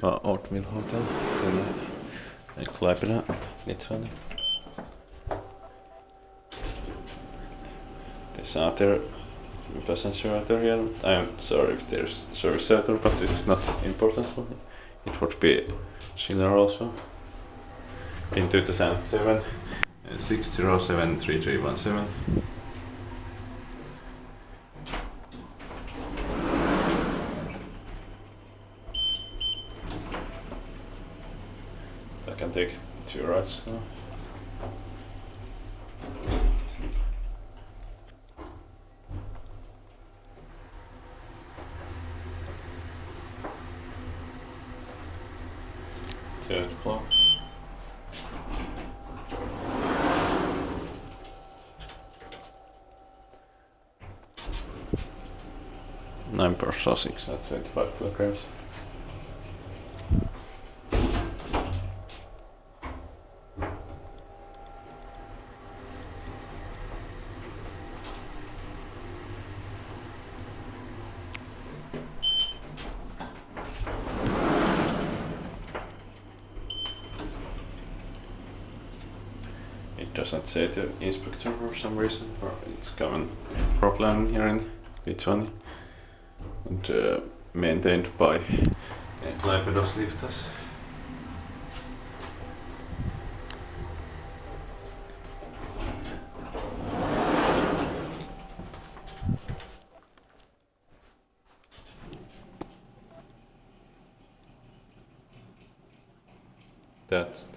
Oatmeal Hotel in Klaipėda, Lithuania. There's another passenger out here. I'm sorry if there's service out there, but it's not important for me. It would be Schindler also. In 2007, 6073317. I can take 2 rides now. Third floor. Nine per sausage at 25 kilograms. It doesn't say the inspector for some reason, or it's common problem here in Lithuania, and maintained by Klaipėdos liftas. That's